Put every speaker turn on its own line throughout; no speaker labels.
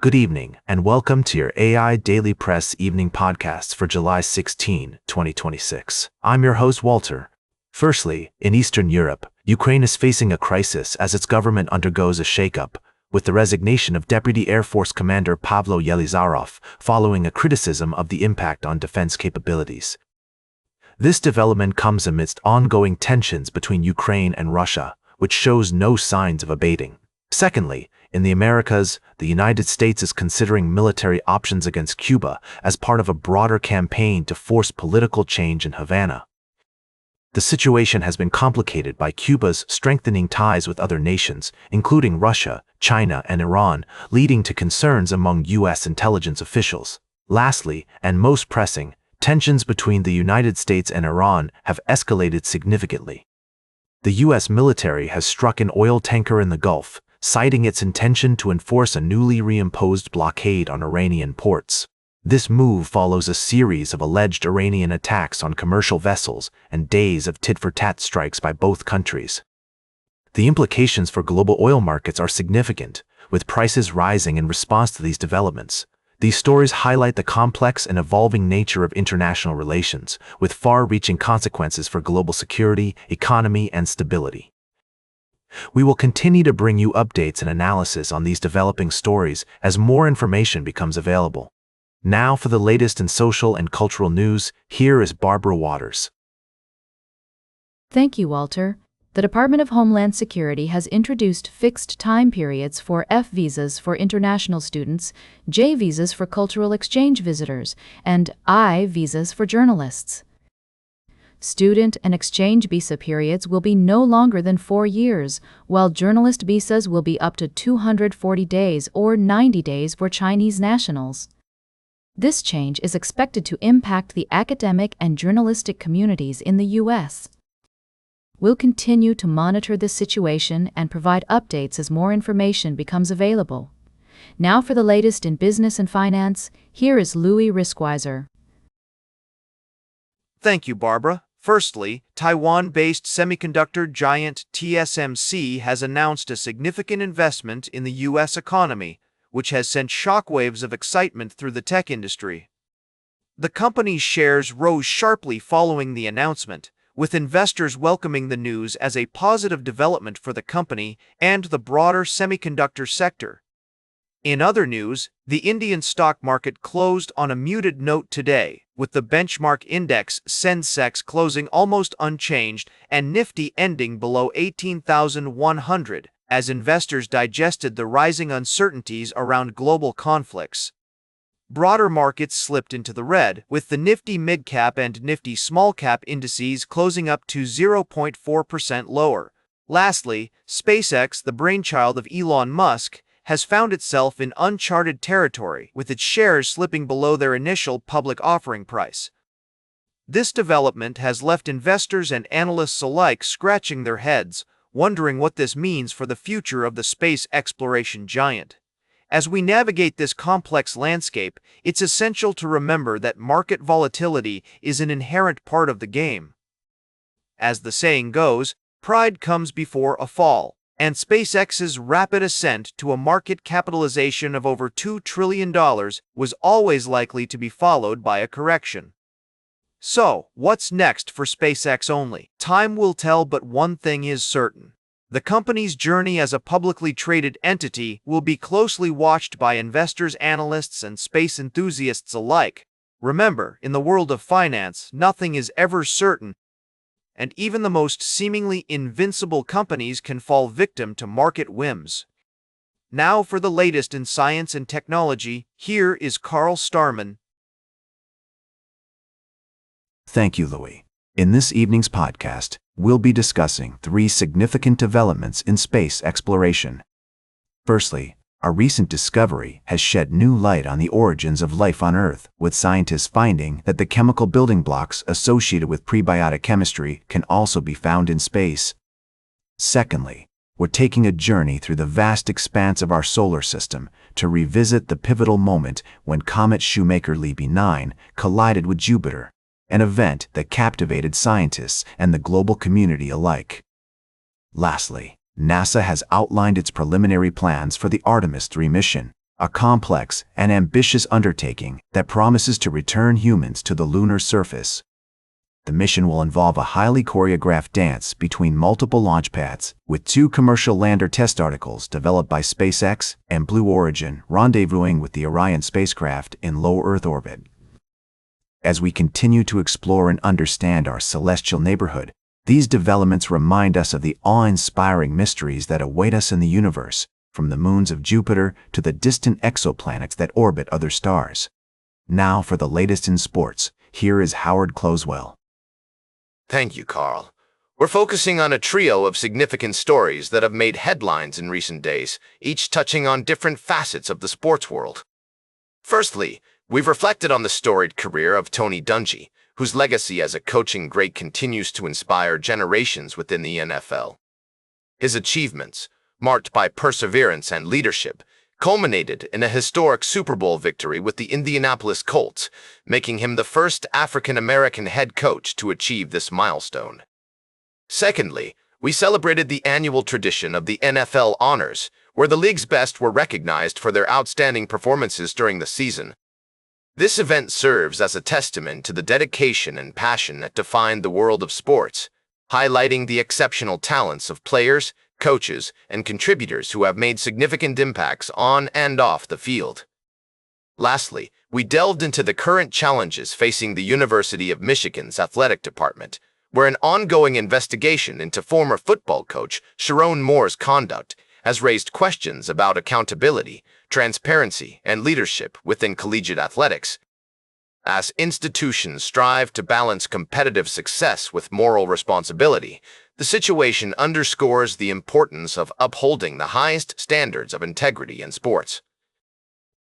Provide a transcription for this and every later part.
Good evening, and welcome to your AIDailyPress evening podcasts for July 16, 2026. I'm your host, Walter. Firstly, in Eastern Europe, Ukraine is facing a crisis as its government undergoes a shakeup, with the resignation of Deputy Air Force Commander Pavlo Yelizarov following a criticism of the impact on defense capabilities. This development comes amidst ongoing tensions between Ukraine and Russia, which shows no signs of abating. Secondly, in the Americas, the United States is considering military options against Cuba as part of a broader campaign to force political change in Havana. The situation has been complicated by Cuba's strengthening ties with other nations, including Russia, China, and Iran, leading to concerns among U.S. intelligence officials. Lastly, and most pressing, tensions between the United States and Iran have escalated significantly. The U.S. military has struck an oil tanker in the Gulf, citing its intention to enforce a newly reimposed blockade on Iranian ports. This move follows a series of alleged Iranian attacks on commercial vessels and days of tit-for-tat strikes by both countries. The implications for global oil markets are significant, with prices rising in response to these developments. These stories highlight the complex and evolving nature of international relations, with far-reaching consequences for global security, economy, and stability. We will continue to bring you updates and analysis on these developing stories as more information becomes available. Now for the latest in social and cultural news, here is Barbara Waters.
Thank you, Walter. The Department of Homeland Security has introduced fixed time periods for F visas for international students, J visas for cultural exchange visitors, and I visas for journalists. Student and exchange visa periods will be no longer than 4 years, while journalist visas will be up to 240 days or 90 days for Chinese nationals. This change is expected to impact the academic and journalistic communities in the U.S. We'll continue to monitor this situation and provide updates as more information becomes available. Now for the latest in business and finance, here is Louis Riskweiser.
Thank you, Barbara. Firstly, Taiwan-based semiconductor giant TSMC has announced a significant investment in the U.S. economy, which has sent shockwaves of excitement through the tech industry. The company's shares rose sharply following the announcement, with investors welcoming the news as a positive development for the company and the broader semiconductor sector. In other news, the Indian stock market closed on a muted note today, with the benchmark index Sensex closing almost unchanged and Nifty ending below 18,100 as investors digested the rising uncertainties around global conflicts. Broader markets slipped into the red, with the Nifty Midcap and Nifty Smallcap indices closing up to 0.4% lower. Lastly, SpaceX, the brainchild of Elon Musk, has found itself in uncharted territory, with its shares slipping below their initial public offering price. This development has left investors and analysts alike scratching their heads, wondering what this means for the future of the space exploration giant. As we navigate this complex landscape, it's essential to remember that market volatility is an inherent part of the game. As the saying goes, pride comes before a fall, and SpaceX's rapid ascent to a market capitalization of over $2 trillion was always likely to be followed by a correction. So, what's next for SpaceX only? Time will tell, but one thing is certain. The company's journey as a publicly traded entity will be closely watched by investors, analysts, and space enthusiasts alike. Remember, in the world of finance, nothing is ever certain, and even the most seemingly invincible companies can fall victim to market whims. Now for the latest in science and technology, here is Carl Starman.
Thank you, Louis. In this evening's podcast, we'll be discussing 3 significant developments in space exploration. Firstly, a recent discovery has shed new light on the origins of life on Earth, with scientists finding that the chemical building blocks associated with prebiotic chemistry can also be found in space. Secondly, we're taking a journey through the vast expanse of our solar system to revisit the pivotal moment when comet Shoemaker-Levy 9 collided with Jupiter, an event that captivated scientists and the global community alike. Lastly, NASA has outlined its preliminary plans for the Artemis 3 mission, a complex and ambitious undertaking that promises to return humans to the lunar surface. The mission will involve a highly choreographed dance between multiple launch pads, with 2 commercial lander test articles developed by SpaceX and Blue Origin rendezvousing with the Orion spacecraft in low Earth orbit. As we continue to explore and understand our celestial neighborhood, these developments remind us of the awe-inspiring mysteries that await us in the universe, from the moons of Jupiter to the distant exoplanets that orbit other stars. Now for the latest in sports, here is Howard Closewell.
Thank you, Carl. We're focusing on a trio of significant stories that have made headlines in recent days, each touching on different facets of the sports world. Firstly, we've reflected on the storied career of Tony Dungy, whose legacy as a coaching great continues to inspire generations within the NFL. His achievements, marked by perseverance and leadership, culminated in a historic Super Bowl victory with the Indianapolis Colts, making him the first African-American head coach to achieve this milestone. Secondly, we celebrated the annual tradition of the NFL Honors, where the league's best were recognized for their outstanding performances during the season. This event serves as a testament to the dedication and passion that define the world of sports, highlighting the exceptional talents of players, coaches, and contributors who have made significant impacts on and off the field. Lastly, we delved into the current challenges facing the University of Michigan's athletic department, where an ongoing investigation into former football coach Sharon Moore's conduct has raised questions about accountability, transparency, and leadership within collegiate athletics. As institutions strive to balance competitive success with moral responsibility, the situation underscores the importance of upholding the highest standards of integrity in sports.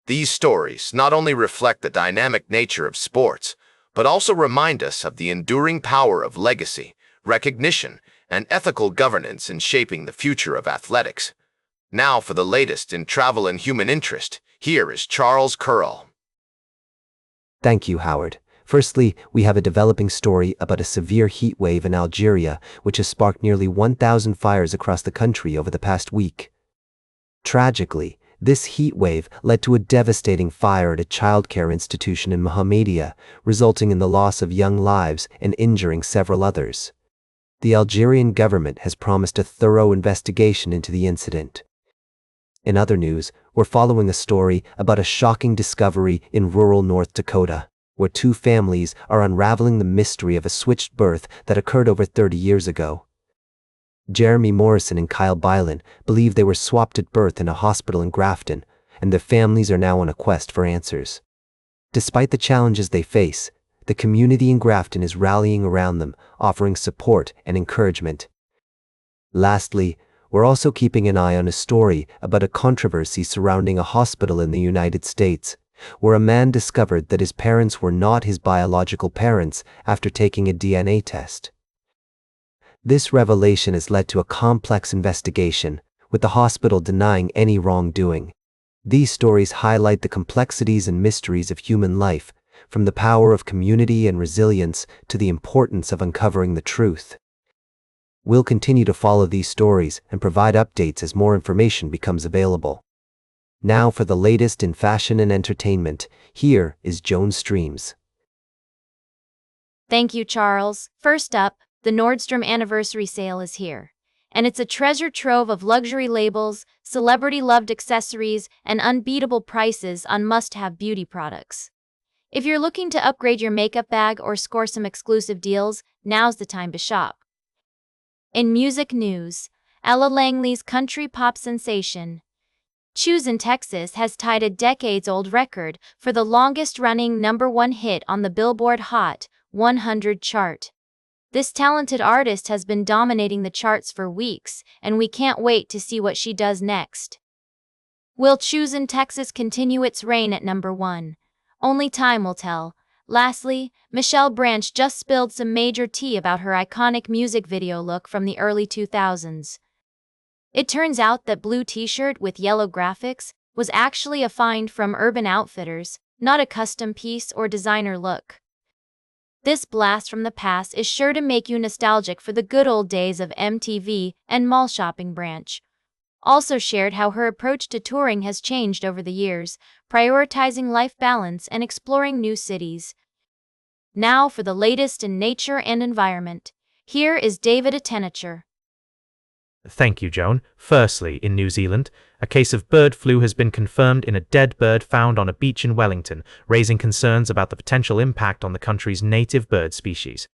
These stories not only reflect the dynamic nature of sports, but also remind us of the enduring power of legacy, recognition, and ethical governance in shaping the future of athletics. Now for the latest in travel and human interest, here is Charles Curl.
Thank you, Howard. Firstly, we have a developing story about a severe heat wave in Algeria, which has sparked nearly 1,000 fires across the country over the past week. Tragically, this heat wave led to a devastating fire at a childcare institution in Mohammedia, resulting in the loss of young lives and injuring several others. The Algerian government has promised a thorough investigation into the incident. In other news, we're following a story about a shocking discovery in rural North Dakota, where 2 families are unraveling the mystery of a switched birth that occurred over 30 years ago. Jeremy Morrison and Kyle Bylan believe they were swapped at birth in a hospital in Grafton, and their families are now on a quest for answers. Despite the challenges they face, the community in Grafton is rallying around them, offering support and encouragement. Lastly, we're also keeping an eye on a story about a controversy surrounding a hospital in the United States, where a man discovered that his parents were not his biological parents after taking a DNA test. This revelation has led to a complex investigation, with the hospital denying any wrongdoing. These stories highlight the complexities and mysteries of human life, from the power of community and resilience to the importance of uncovering the truth. We'll continue to follow these stories and provide updates as more information becomes available. Now for the latest in fashion and entertainment, here is Joan Streams.
Thank you, Charles. First up, the Nordstrom anniversary sale is here. And it's a treasure trove of luxury labels, celebrity-loved accessories, and unbeatable prices on must-have beauty products. If you're looking to upgrade your makeup bag or score some exclusive deals, now's the time to shop. In music news, Ella Langley's country pop sensation, Choos'n' Texas has tied a decades-old record for the longest-running #1 hit on the Billboard Hot 100 chart. This talented artist has been dominating the charts for weeks, and we can't wait to see what she does next. Will Choos'n' Texas continue its reign at #1? Only time will tell. Lastly, Michelle Branch just spilled some major tea about her iconic music video look from the early 2000s. It turns out that blue t-shirt with yellow graphics was actually a find from Urban Outfitters, not a custom piece or designer look. This blast from the past is sure to make you nostalgic for the good old days of MTV and mall shopping. Branch also shared how her approach to touring has changed over the years, prioritizing life balance and exploring new cities. Now for the latest in nature and environment. Here is David Attenacher.
Thank you, Joan. Firstly, in New Zealand, a case of bird flu has been confirmed in a dead bird found on a beach in Wellington, raising concerns about the potential impact on the country's native bird species.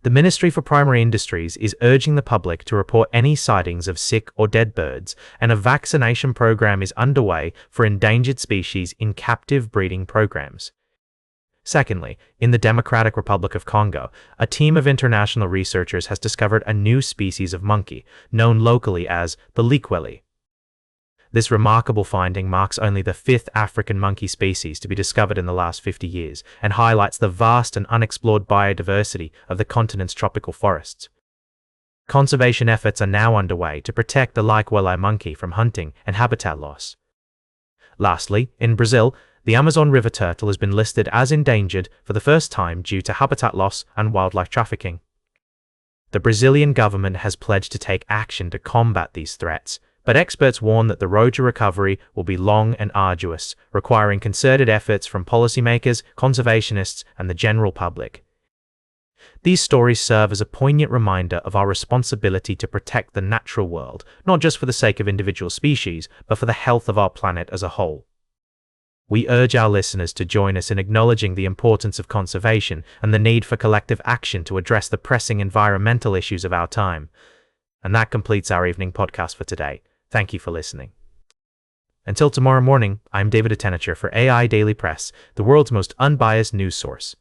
The Ministry for Primary Industries is urging the public to report any sightings of sick or dead birds, and a vaccination program is underway for endangered species in captive breeding programs. Secondly, in the Democratic Republic of Congo, a team of international researchers has discovered a new species of monkey, known locally as the likweli. This remarkable finding marks only the fifth African monkey species to be discovered in the last 50 years and highlights the vast and unexplored biodiversity of the continent's tropical forests. Conservation efforts are now underway to protect the likweli monkey from hunting and habitat loss. Lastly, in Brazil, the Amazon river turtle has been listed as endangered for the first time due to habitat loss and wildlife trafficking. The Brazilian government has pledged to take action to combat these threats, but experts warn that the road to recovery will be long and arduous, requiring concerted efforts from policymakers, conservationists, and the general public. These stories serve as a poignant reminder of our responsibility to protect the natural world, not just for the sake of individual species, but for the health of our planet as a whole. We urge our listeners to join us in acknowledging the importance of conservation and the need for collective action to address the pressing environmental issues of our time. And that completes our evening podcast for today. Thank you for listening. Until tomorrow morning, I'm David Attenacher for AI Daily Press, the world's most unbiased news source.